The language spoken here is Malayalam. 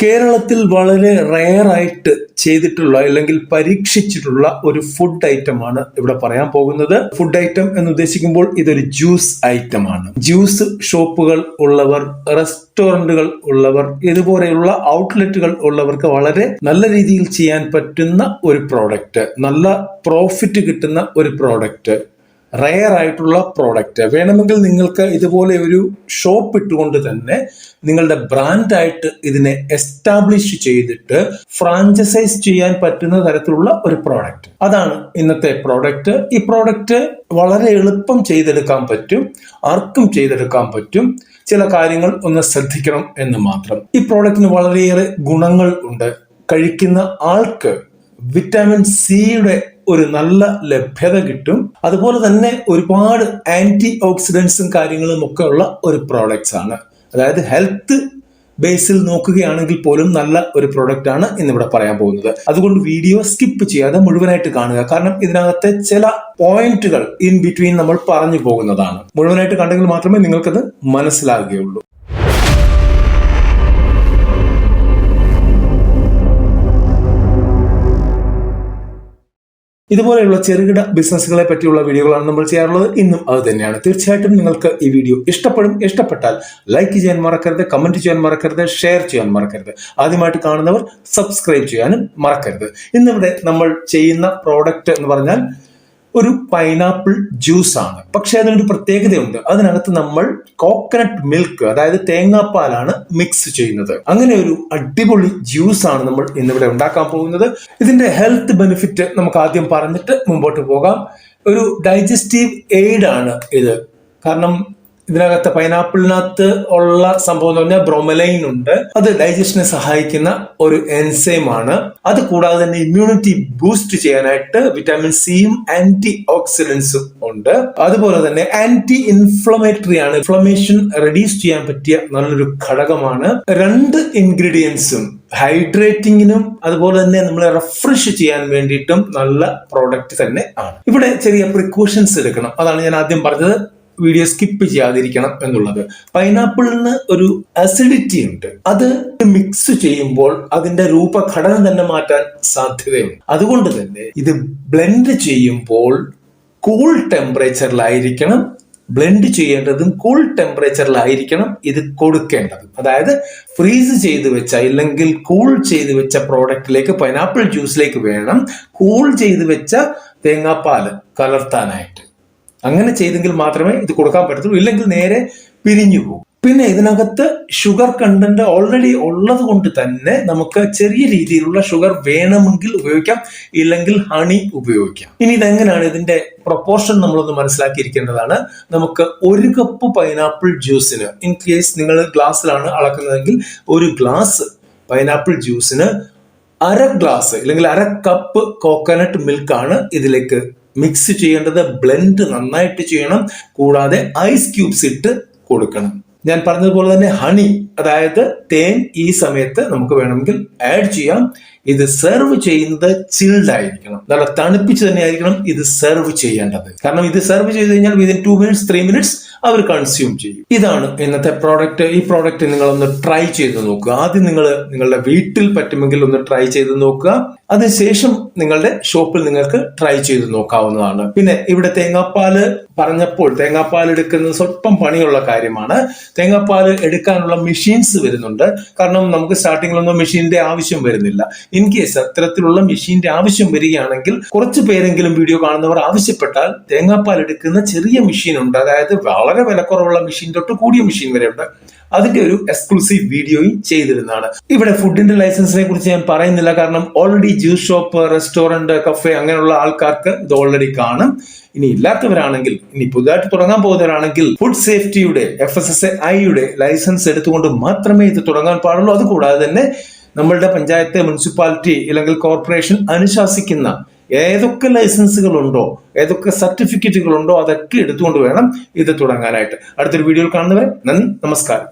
കേരളത്തിൽ വളരെ റെയർ ആയിട്ട് ചെയ്തിട്ടുള്ള അല്ലെങ്കിൽ പരീക്ഷിച്ചിട്ടുള്ള ഒരു ഫുഡ് ഐറ്റമാണ് ഇവിടെ പറയാൻ പോകുന്നത്. ഫുഡ് ഐറ്റം എന്ന് ഉദ്ദേശിക്കുമ്പോൾ ഇതൊരു ജ്യൂസ് ഐറ്റം ആണ്. ജ്യൂസ് ഷോപ്പുകൾ ഉള്ളവർ, റെസ്റ്റോറന്റുകൾ ഉള്ളവർ, ഇതുപോലെയുള്ള ഔട്ട്ലെറ്റുകൾ ഉള്ളവർക്ക് വളരെ നല്ല രീതിയിൽ ചെയ്യാൻ പറ്റുന്ന ഒരു പ്രോഡക്റ്റ്, നല്ല പ്രോഫിറ്റ് കിട്ടുന്ന ഒരു പ്രോഡക്റ്റ്, റെയർ ആയിട്ടുള്ള പ്രോഡക്റ്റ്. വേണമെങ്കിൽ നിങ്ങൾക്ക് ഇതുപോലെ ഒരു ഷോപ്പ് ഇട്ടുകൊണ്ട് തന്നെ നിങ്ങളുടെ ബ്രാൻഡായിട്ട് ഇതിനെ എസ്റ്റാബ്ലിഷ് ചെയ്തിട്ട് ഫ്രാഞ്ചൈസ് ചെയ്യാൻ പറ്റുന്ന തരത്തിലുള്ള ഒരു പ്രോഡക്റ്റ്. അതാണ് ഇന്നത്തെ പ്രോഡക്റ്റ്. ഈ പ്രോഡക്റ്റ് വളരെ എളുപ്പം ചെയ്തെടുക്കാൻ പറ്റും, ആർക്കും ചെയ്തെടുക്കാൻ പറ്റും. ചില കാര്യങ്ങൾ ഒന്ന് ശ്രദ്ധിക്കണം എന്ന് മാത്രം. ഈ പ്രോഡക്റ്റിന് വളരെയേറെ ഗുണങ്ങൾ ഉണ്ട്. കഴിക്കുന്ന ആൾക്ക് വിറ്റാമിൻ സിയുടെ ഒരു നല്ല ലഭ്യത കിട്ടും. അതുപോലെ തന്നെ ഒരുപാട് ആന്റി ഓക്സിഡൻസും കാര്യങ്ങളും ഒക്കെ ഉള്ള ഒരു പ്രോഡക്റ്റ്സ് ആണ്. അതായത് ഹെൽത്ത് ബേസിൽ നോക്കുകയാണെങ്കിൽ പോലും നല്ല ഒരു പ്രോഡക്റ്റ് ആണ് ഇന്നിവിടെ പറയാൻ പോകുന്നത്. അതുകൊണ്ട് വീഡിയോ സ്കിപ്പ് ചെയ്യാതെ മുഴുവനായിട്ട് കാണുക. കാരണം ഇതിനകത്തെ ചില പോയിന്റുകൾ ഇൻ ബിറ്റ്വീൻ നമ്മൾ പറഞ്ഞു പോകുന്നതാണ്. മുഴുവനായിട്ട് കണ്ടെങ്കിൽ മാത്രമേ നിങ്ങൾക്കത് മനസ്സിലാകുകയുള്ളൂ. ഇതുപോലെയുള്ള ചെറുകിട ബിസിനസ്സുകളെ പറ്റിയുള്ള വീഡിയോകളാണ് നമ്മൾ ചെയ്യാറുള്ളത്. ഇന്നും അത് തന്നെയാണ്. തീർച്ചയായിട്ടും നിങ്ങൾക്ക് ഈ വീഡിയോ ഇഷ്ടപ്പെട്ടാൽ ലൈക്ക് ചെയ്യാൻ മറക്കരുത്, കമന്റ് ചെയ്യാൻ മറക്കരുത്, ഷെയർ ചെയ്യാൻ മറക്കരുത്. ആദ്യമായിട്ട് കാണുന്നവർ സബ്സ്ക്രൈബ് ചെയ്യാനും മറക്കരുത്. ഇന്നിവിടെ നമ്മൾ ചെയ്യുന്ന പ്രോഡക്റ്റ് എന്ന് പറഞ്ഞാൽ ഒരു പൈനാപ്പിൾ ജ്യൂസ് ആണ്. പക്ഷെ അതിനൊരു പ്രത്യേകതയുണ്ട്. അതിനകത്ത് നമ്മൾ കോക്കനട്ട് മിൽക്ക്, അതായത് തേങ്ങാപ്പാലാണ് മിക്സ് ചെയ്യുന്നത്. അങ്ങനെ ഒരു അടിപൊളി ജ്യൂസ് ആണ് നമ്മൾ ഇന്നിവിടെ ഉണ്ടാക്കാൻ പോകുന്നത്. ഇതിന്റെ ഹെൽത്ത് ബെനിഫിറ്റ് നമുക്ക് ആദ്യം പറഞ്ഞിട്ട് മുമ്പോട്ട് പോകാം. ഒരു ഡൈജസ്റ്റീവ് എയ്ഡ് ആണ് ഇത്. കാരണം ഇതിനകത്ത് പൈനാപ്പിളിനകത്ത് ഉള്ള സംഭവം എന്ന് പറഞ്ഞാൽ ബ്രോമലൈൻ ഉണ്ട്. അത് ഡൈജഷനെ സഹായിക്കുന്ന ഒരു എൻസൈം ആണ്. അത് കൂടാതെ തന്നെ ഇമ്മ്യൂണിറ്റി ബൂസ്റ്റ് ചെയ്യാനായിട്ട് വിറ്റാമിൻ സിയും ആന്റി ഓക്സിഡൻസും ഉണ്ട്. അതുപോലെ തന്നെ ആന്റി ഇൻഫ്ലമേറ്ററി ആണ്. ഇൻഫ്ലമേഷൻ റെഡ്യൂസ് ചെയ്യാൻ പറ്റിയ നല്ലൊരു ഘടകമാണ്. 2 ഇൻഗ്രീഡിയൻസും ഹൈഡ്രേറ്റിങ്ങിനും അതുപോലെ തന്നെ നമ്മളെ റിഫ്രഷ് ചെയ്യാൻ വേണ്ടിയിട്ടും നല്ല പ്രോഡക്റ്റ് തന്നെ ആണ്. ഇവിടെ ചെറിയ പ്രിക്കോഷൻസ് എടുക്കണം. അതാണ് ഞാൻ ആദ്യം പറഞ്ഞത്, വീഡിയോ സ്കിപ്പ് ചെയ്യാതിരിക്കണം എന്നുള്ളത്. പൈനാപ്പിളിന് ഒരു അസിഡിറ്റി ഉണ്ട്. അത് മിക്സ് ചെയ്യുമ്പോൾ അതിന്റെ രൂപഘടന തന്നെ മാറ്റാൻ സാധ്യതയുണ്ട്. അതുകൊണ്ട് തന്നെ ഇത് ബ്ലെൻഡ് ചെയ്യുമ്പോൾ കൂൾ ടെമ്പറേച്ചറിലായിരിക്കണം ബ്ലെൻഡ് ചെയ്യേണ്ടതും, കൂൾ ടെമ്പറേച്ചറിലായിരിക്കണം ഇത് കൊടുക്കേണ്ടത്. അതായത് ഫ്രീസ് ചെയ്ത് വെച്ച ഇല്ലെങ്കിൽ കൂൾ ചെയ്ത് വെച്ച പ്രോഡക്റ്റിലേക്ക്, പൈനാപ്പിൾ ജ്യൂസിലേക്ക് വേണം കൂൾ ചെയ്ത് വെച്ച തേങ്ങാപ്പാല് കലർത്താനായിട്ട്. അങ്ങനെ ചെയ്തെങ്കിൽ മാത്രമേ ഇത് കൊടുക്കാൻ പറ്റത്തുള്ളൂ. ഇല്ലെങ്കിൽ നേരെ പിരിഞ്ഞു പോകും. പിന്നെ ഇതിനകത്ത് ഷുഗർ കണ്ടന്റ് ഓൾറെഡി ഉള്ളത് കൊണ്ട് തന്നെ നമുക്ക് ചെറിയ രീതിയിലുള്ള ഷുഗർ വേണമെങ്കിൽ ഉപയോഗിക്കാം, ഇല്ലെങ്കിൽ ഹണി ഉപയോഗിക്കാം. ഇനി ഇതെങ്ങനെയാണ് ഇതിന്റെ പ്രൊപ്പോർഷൻ നമ്മളൊന്ന് മനസ്സിലാക്കിയിരിക്കേണ്ടതാണ്. നമുക്ക് 1 കപ്പ് പൈനാപ്പിൾ ജ്യൂസിന്, ഇൻ കേസ് നിങ്ങൾ ഗ്ലാസ്സിലാണ് അളക്കുന്നതെങ്കിൽ 1 ഗ്ലാസ് പൈനാപ്പിൾ ജ്യൂസിന് 1/2 ഗ്ലാസ് അല്ലെങ്കിൽ 1/2 കപ്പ് കോക്കനട്ട് മിൽക്കാണ് ഇതിലേക്ക് മിക്സ് ചെയ്യേണ്ടത്. ബ്ലെൻഡ് നന്നായിട്ട് ചെയ്യണം. കൂടാതെ ഐസ് ക്യൂബ്സ് ഇട്ട് കൊടുക്കണം. ഞാൻ പറഞ്ഞതുപോലെ തന്നെ ഹണി, അതായത് തേൻ, ഈ സമയത്ത് നമുക്ക് വേണമെങ്കിൽ ആഡ് ചെയ്യാം. ഇത് സെർവ് ചെയ്യുന്നത് ചിൽഡ് ആയിരിക്കണം, നല്ല തണുപ്പിച്ച് തന്നെ ആയിരിക്കണം ഇത് സെർവ് ചെയ്യേണ്ടത്. കാരണം ഇത് സെർവ് ചെയ്ത് കഴിഞ്ഞാൽ വിതിൻ 2 മിനിറ്റ്സ് 3 മിനിറ്റ്സ് അവർ കൺസ്യൂം ചെയ്യും. ഇതാണ് ഇന്നത്തെ പ്രോഡക്റ്റ്. ഈ പ്രോഡക്റ്റ് നിങ്ങളൊന്ന് ട്രൈ ചെയ്ത് നോക്കുക. ആദ്യം നിങ്ങളുടെ വീട്ടിൽ പറ്റുമെങ്കിൽ ഒന്ന് ട്രൈ ചെയ്ത് നോക്കുക. അതിനുശേഷം നിങ്ങളുടെ ഷോപ്പിൽ നിങ്ങൾക്ക് ട്രൈ ചെയ്ത് നോക്കാവുന്നതാണ്. പിന്നെ ഇവിടെ തേങ്ങാപ്പാല് പറഞ്ഞപ്പോൾ, തേങ്ങാപ്പാൽ എടുക്കുന്നത് സ്വല്പം പണിയുള്ള കാര്യമാണ്. തേങ്ങാപ്പാൽ എടുക്കാനുള്ള മെഷീൻസ് വരുന്നുണ്ട്. കാരണം നമുക്ക് സ്റ്റാർട്ടിങ്ങിലൊന്നും മെഷീന്റെ ആവശ്യം വരുന്നില്ല. ഇൻ കേസ് അത്തരത്തിലുള്ള മെഷീന്റെ ആവശ്യം വരികയാണെങ്കിൽ, കുറച്ച് പേരെങ്കിലും വീഡിയോ കാണുന്നവർ ആവശ്യപ്പെട്ടാൽ തേങ്ങാപ്പാൽ എടുക്കുന്ന ചെറിയ മെഷീൻ ഉണ്ട്. അതായത് വളരെ വിലക്കുറവുള്ള മെഷീൻ തൊട്ട് കൂടിയ മെഷീൻ വരെ ഉണ്ട്. അതിന്റെ ഒരു എക്സ്ക്ലൂസീവ് വീഡിയോയും ചെയ്തിരുന്നതാണ്. ഇവിടെ ഫുഡിന്റെ ലൈസൻസിനെ കുറിച്ച് ഞാൻ പറയുന്നില്ല. കാരണം already juice shop, restaurant, cafe അങ്ങനെയുള്ള ആൾക്കാർക്ക് ഇത് ഓൾറെഡി കാണും. ഇനി ഇല്ലാത്തവരാണെങ്കിൽ, ഇനി പുതുതായിട്ട് തുടങ്ങാൻ പോകുന്നവരാണെങ്കിൽ ഫുഡ് സേഫ്റ്റിയുടെ FSSAIയുടെ ലൈസൻസ് എടുത്തുകൊണ്ട് മാത്രമേ ഇത് തുടങ്ങാൻ പാടുള്ളൂ. അതുകൂടാതെ തന്നെ നമ്മളുടെ പഞ്ചായത്ത്, മുനിസിപ്പാലിറ്റി അല്ലെങ്കിൽ കോർപ്പറേഷൻ അനുശാസിക്കുന്ന ഏതൊക്കെ ലൈസൻസുകളുണ്ടോ, ഏതൊക്കെ സർട്ടിഫിക്കറ്റുകളുണ്ടോ അതൊക്കെ എടുത്തുകൊണ്ട് വേണം ഇത് തുടങ്ങാനായിട്ട്. അടുത്തൊരു വീഡിയോയിൽ കാണുന്നവരെ നന്ദി, നമസ്കാരം.